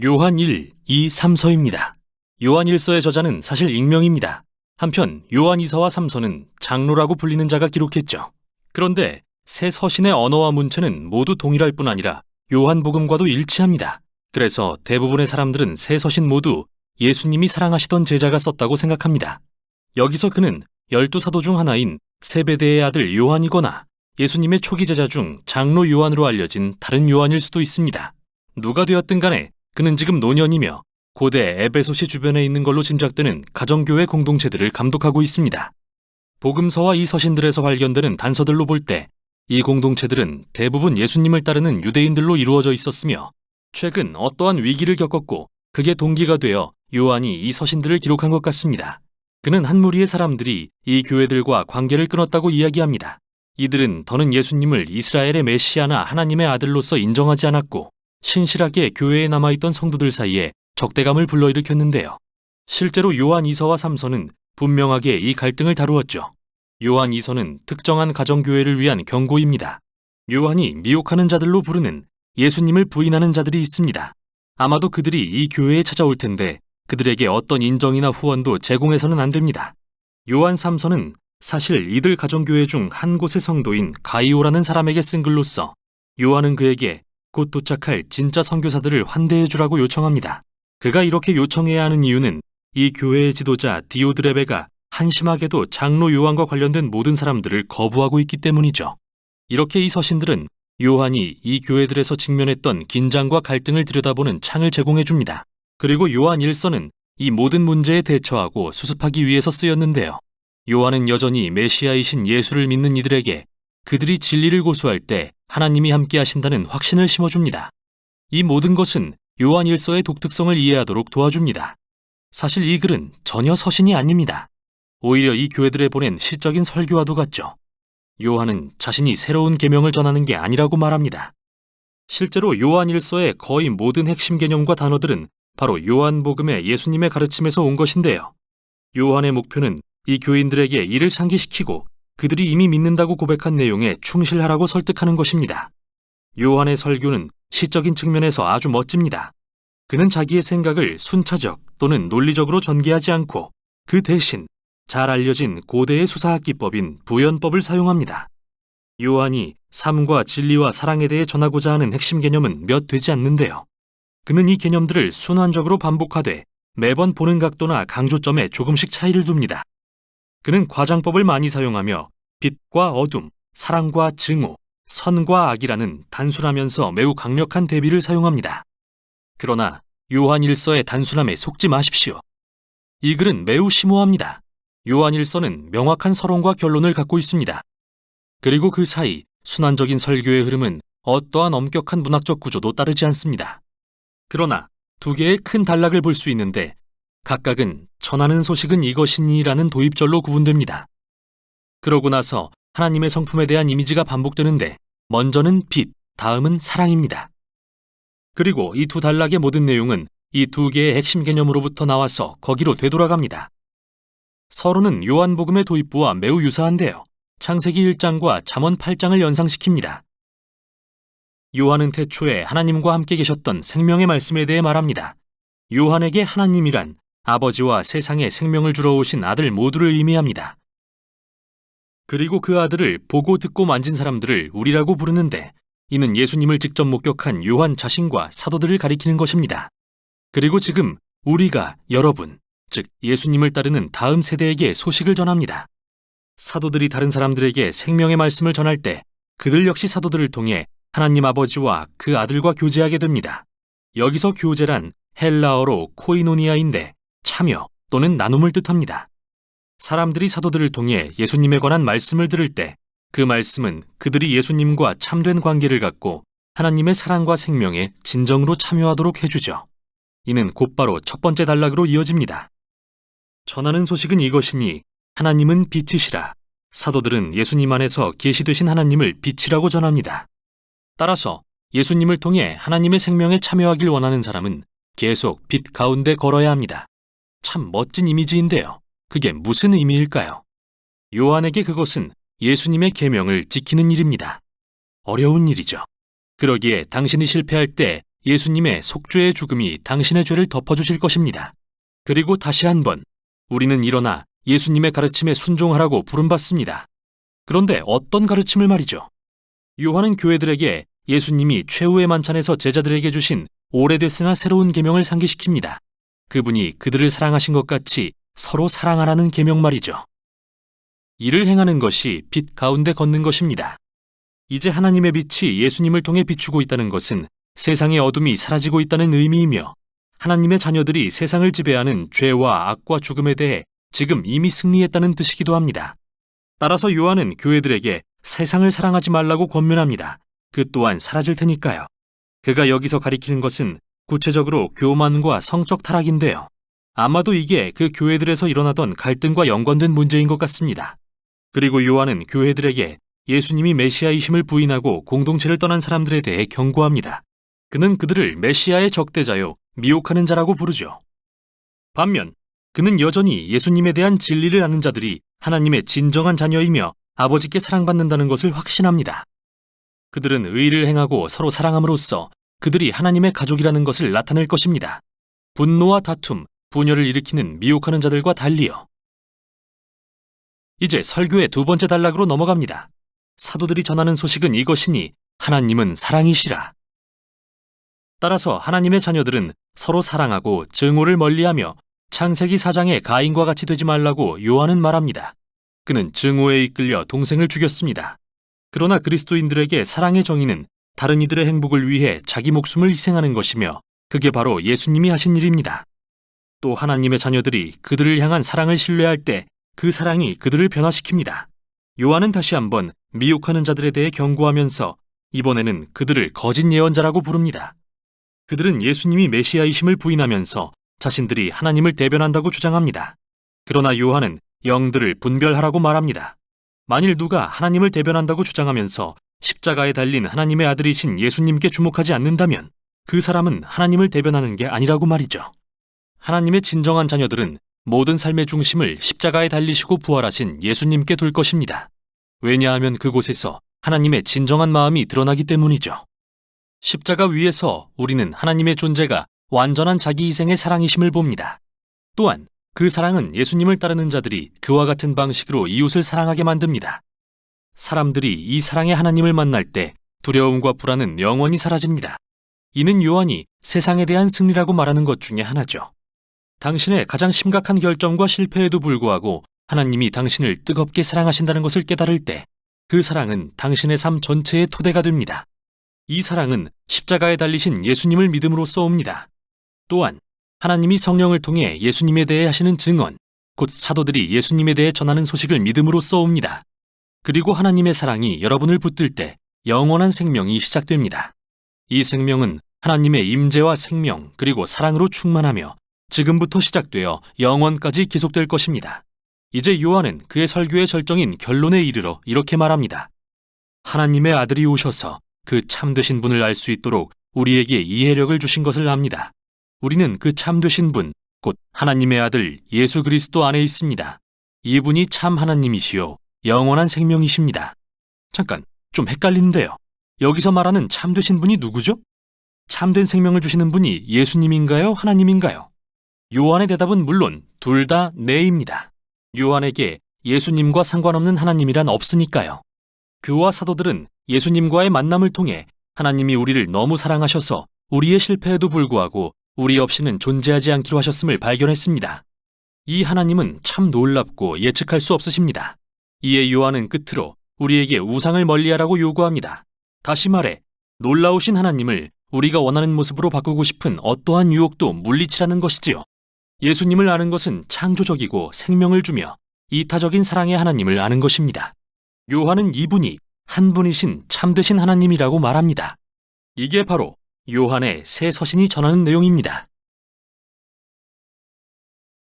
요한 1, 2, 3서입니다. 요한 1서의 저자는 사실 익명입니다. 한편 요한 2서와 3서는 장로라고 불리는 자가 기록했죠. 그런데 새 서신의 언어와 문체는 모두 동일할 뿐 아니라 요한복음과도 일치합니다. 그래서 대부분의 사람들은 새 서신 모두 예수님이 사랑하시던 제자가 썼다고 생각합니다. 여기서 그는 12사도 중 하나인 세베대의 아들 요한이거나 예수님의 초기 제자 중 장로 요한으로 알려진 다른 요한일 수도 있습니다. 누가 되었든 간에 그는 지금 노년이며 고대 에베소시 주변에 있는 걸로 짐작되는 가정교회 공동체들을 감독하고 있습니다. 복음서와 이 서신들에서 발견되는 단서들로 볼 때 이 공동체들은 대부분 예수님을 따르는 유대인들로 이루어져 있었으며 최근 어떠한 위기를 겪었고 그게 동기가 되어 요한이 이 서신들을 기록한 것 같습니다. 그는 한 무리의 사람들이 이 교회들과 관계를 끊었다고 이야기합니다. 이들은 더는 예수님을 이스라엘의 메시아나 하나님의 아들로서 인정하지 않았고 신실하게 교회에 남아있던 성도들 사이에 적대감을 불러일으켰는데요. 실제로 요한 2서와 3서는 분명하게 이 갈등을 다루었죠. 요한 2서는 특정한 가정교회를 위한 경고입니다. 요한이 미혹하는 자들로 부르는 예수님을 부인하는 자들이 있습니다. 아마도 그들이 이 교회에 찾아올 텐데 그들에게 어떤 인정이나 후원도 제공해서는 안 됩니다. 요한 3서는 사실 이들 가정교회 중 한 곳의 성도인 가이오라는 사람에게 쓴 글로써 요한은 그에게 곧 도착할 진짜 선교사들을 환대해 주라고 요청합니다. 그가 이렇게 요청해야 하는 이유는 이 교회의 지도자 디오드레베가 한심하게도 장로 요한과 관련된 모든 사람들을 거부하고 있기 때문이죠. 이렇게 이 서신들은 요한이 이 교회들에서 직면했던 긴장과 갈등을 들여다보는 창을 제공해 줍니다. 그리고 요한 1서는 이 모든 문제에 대처하고 수습하기 위해서 쓰였는데요. 요한은 여전히 메시아이신 예수를 믿는 이들에게 그들이 진리를 고수할 때 하나님이 함께 하신다는 확신을 심어줍니다. 이 모든 것은 요한 1서의 독특성을 이해하도록 도와줍니다. 사실 이 글은 전혀 서신이 아닙니다. 오히려 이 교회들에 보낸 시적인 설교와도 같죠. 요한은 자신이 새로운 계명을 전하는 게 아니라고 말합니다. 실제로 요한 1서의 거의 모든 핵심 개념과 단어들은 바로 요한복음의 예수님의 가르침에서 온 것인데요. 요한의 목표는 이 교인들에게 이를 상기시키고 그들이 이미 믿는다고 고백한 내용에 충실하라고 설득하는 것입니다. 요한의 설교는 시적인 측면에서 아주 멋집니다. 그는 자기의 생각을 순차적 또는 논리적으로 전개하지 않고 그 대신 잘 알려진 고대의 수사학 기법인 부연법을 사용합니다. 요한이 삶과 진리와 사랑에 대해 전하고자 하는 핵심 개념은 몇 되지 않는데요. 그는 이 개념들을 순환적으로 반복하되 매번 보는 각도나 강조점에 조금씩 차이를 둡니다. 그는 과장법을 많이 사용하며 빛과 어둠, 사랑과 증오, 선과 악이라는 단순하면서 매우 강력한 대비를 사용합니다. 그러나 요한 1서의 단순함에 속지 마십시오. 이 글은 매우 심오합니다. 요한 1서는 명확한 서론과 결론을 갖고 있습니다. 그리고 그 사이 순환적인 설교의 흐름은 어떠한 엄격한 문학적 구조도 따르지 않습니다. 그러나 두 개의 큰 단락을 볼 수 있는데 각각은 전하는 소식은 이것이니라는 도입절로 구분됩니다. 그러고 나서 하나님의 성품에 대한 이미지가 반복되는데 먼저는 빛, 다음은 사랑입니다. 그리고 이 두 단락의 모든 내용은 이 두 개의 핵심 개념으로부터 나와서 거기로 되돌아갑니다. 서론은 요한복음의 도입부와 매우 유사한데요. 창세기 1장과 잠언 8장을 연상시킵니다. 요한은 태초에 하나님과 함께 계셨던 생명의 말씀에 대해 말합니다. 요한에게 하나님이란 아버지와 세상에 생명을 주러 오신 아들 모두를 의미합니다. 그리고 그 아들을 보고 듣고 만진 사람들을 우리라고 부르는데 이는 예수님을 직접 목격한 요한 자신과 사도들을 가리키는 것입니다. 그리고 지금 우리가 여러분, 즉 예수님을 따르는 다음 세대에게 소식을 전합니다. 사도들이 다른 사람들에게 생명의 말씀을 전할 때 그들 역시 사도들을 통해 하나님 아버지와 그 아들과 교제하게 됩니다. 여기서 교제란 헬라어로 코이노니아인데 참여 또는 나눔을 뜻합니다. 사람들이 사도들을 통해 예수님에 관한 말씀을 들을 때 그 말씀은 그들이 예수님과 참된 관계를 갖고 하나님의 사랑과 생명에 진정으로 참여하도록 해주죠. 이는 곧바로 첫 번째 단락으로 이어집니다. 전하는 소식은 이것이니 하나님은 빛이시라. 사도들은 예수님 안에서 계시되신 하나님을 빛이라고 전합니다. 따라서 예수님을 통해 하나님의 생명에 참여하길 원하는 사람은 계속 빛 가운데 걸어야 합니다. 참 멋진 이미지인데요. 그게 무슨 의미일까요? 요한에게 그것은 예수님의 계명을 지키는 일입니다. 어려운 일이죠. 그러기에 당신이 실패할 때 예수님의 속죄의 죽음이 당신의 죄를 덮어주실 것입니다. 그리고 다시 한번 우리는 일어나 예수님의 가르침에 순종하라고 부름받습니다. 그런데 어떤 가르침을 말이죠? 요한은 교회들에게 예수님이 최후의 만찬에서 제자들에게 주신 오래됐으나 새로운 계명을 상기시킵니다. 그분이 그들을 사랑하신 것 같이 서로 사랑하라는 계명 말이죠. 이를 행하는 것이 빛 가운데 걷는 것입니다. 이제 하나님의 빛이 예수님을 통해 비추고 있다는 것은 세상의 어둠이 사라지고 있다는 의미이며 하나님의 자녀들이 세상을 지배하는 죄와 악과 죽음에 대해 지금 이미 승리했다는 뜻이기도 합니다. 따라서 요한은 교회들에게 세상을 사랑하지 말라고 권면합니다. 그 또한 사라질 테니까요. 그가 여기서 가리키는 것은 구체적으로 교만과 성적 타락인데요. 아마도 이게 그 교회들에서 일어나던 갈등과 연관된 문제인 것 같습니다. 그리고 요한은 교회들에게 예수님이 메시아이심을 부인하고 공동체를 떠난 사람들에 대해 경고합니다. 그는 그들을 메시아의 적대자요, 미혹하는 자라고 부르죠. 반면 그는 여전히 예수님에 대한 진리를 아는 자들이 하나님의 진정한 자녀이며 아버지께 사랑받는다는 것을 확신합니다. 그들은 의를 행하고 서로 사랑함으로써 그들이 하나님의 가족이라는 것을 나타낼 것입니다. 분노와 다툼, 분열을 일으키는 미혹하는 자들과 달리요. 이제 설교의 두 번째 단락으로 넘어갑니다. 사도들이 전하는 소식은 이것이니 하나님은 사랑이시라. 따라서 하나님의 자녀들은 서로 사랑하고 증오를 멀리하며 창세기 4장의 가인과 같이 되지 말라고 요한은 말합니다. 그는 증오에 이끌려 동생을 죽였습니다. 그러나 그리스도인들에게 사랑의 정의는 다른 이들의 행복을 위해 자기 목숨을 희생하는 것이며 그게 바로 예수님이 하신 일입니다. 또 하나님의 자녀들이 그들을 향한 사랑을 신뢰할 때 그 사랑이 그들을 변화시킵니다. 요한은 다시 한번 미혹하는 자들에 대해 경고하면서 이번에는 그들을 거짓 예언자라고 부릅니다. 그들은 예수님이 메시아이심을 부인하면서 자신들이 하나님을 대변한다고 주장합니다. 그러나 요한은 영들을 분별하라고 말합니다. 만일 누가 하나님을 대변한다고 주장하면서 십자가에 달린 하나님의 아들이신 예수님께 주목하지 않는다면 그 사람은 하나님을 대변하는 게 아니라고 말이죠. 하나님의 진정한 자녀들은 모든 삶의 중심을 십자가에 달리시고 부활하신 예수님께 둘 것입니다. 왜냐하면 그곳에서 하나님의 진정한 마음이 드러나기 때문이죠. 십자가 위에서 우리는 하나님의 존재가 완전한 자기 희생의 사랑이심을 봅니다. 또한 그 사랑은 예수님을 따르는 자들이 그와 같은 방식으로 이웃을 사랑하게 만듭니다. 사람들이 이 사랑의 하나님을 만날 때 두려움과 불안은 영원히 사라집니다. 이는 요한이 세상에 대한 승리라고 말하는 것 중에 하나죠. 당신의 가장 심각한 결점과 실패에도 불구하고 하나님이 당신을 뜨겁게 사랑하신다는 것을 깨달을 때 그 사랑은 당신의 삶 전체의 토대가 됩니다. 이 사랑은 십자가에 달리신 예수님을 믿음으로써 옵니다. 또한 하나님이 성령을 통해 예수님에 대해 하시는 증언, 곧 사도들이 예수님에 대해 전하는 소식을 믿음으로써 옵니다. 그리고 하나님의 사랑이 여러분을 붙들 때 영원한 생명이 시작됩니다. 이 생명은 하나님의 임재와 생명 그리고 사랑으로 충만하며 지금부터 시작되어 영원까지 계속될 것입니다. 이제 요한은 그의 설교의 절정인 결론에 이르러 이렇게 말합니다. 하나님의 아들이 오셔서 그 참되신 분을 알 수 있도록 우리에게 이해력을 주신 것을 압니다. 우리는 그 참되신 분, 곧 하나님의 아들 예수 그리스도 안에 있습니다. 이분이 참 하나님이시요 영원한 생명이십니다. 잠깐, 좀 헷갈리는데요. 여기서 말하는 참되신 분이 누구죠? 참된 생명을 주시는 분이 예수님인가요? 하나님인가요? 요한의 대답은 물론 둘 다 네입니다. 요한에게 예수님과 상관없는 하나님이란 없으니까요. 그와 사도들은 예수님과의 만남을 통해 하나님이 우리를 너무 사랑하셔서 우리의 실패에도 불구하고 우리 없이는 존재하지 않기로 하셨음을 발견했습니다. 이 하나님은 참 놀랍고 예측할 수 없으십니다. 이에 요한은 끝으로 우리에게 우상을 멀리하라고 요구합니다. 다시 말해 놀라우신 하나님을 우리가 원하는 모습으로 바꾸고 싶은 어떠한 유혹도 물리치라는 것이지요. 예수님을 아는 것은 창조적이고 생명을 주며 이타적인 사랑의 하나님을 아는 것입니다. 요한은 이분이 한 분이신 참되신 하나님이라고 말합니다. 이게 바로 요한의 새 서신이 전하는 내용입니다.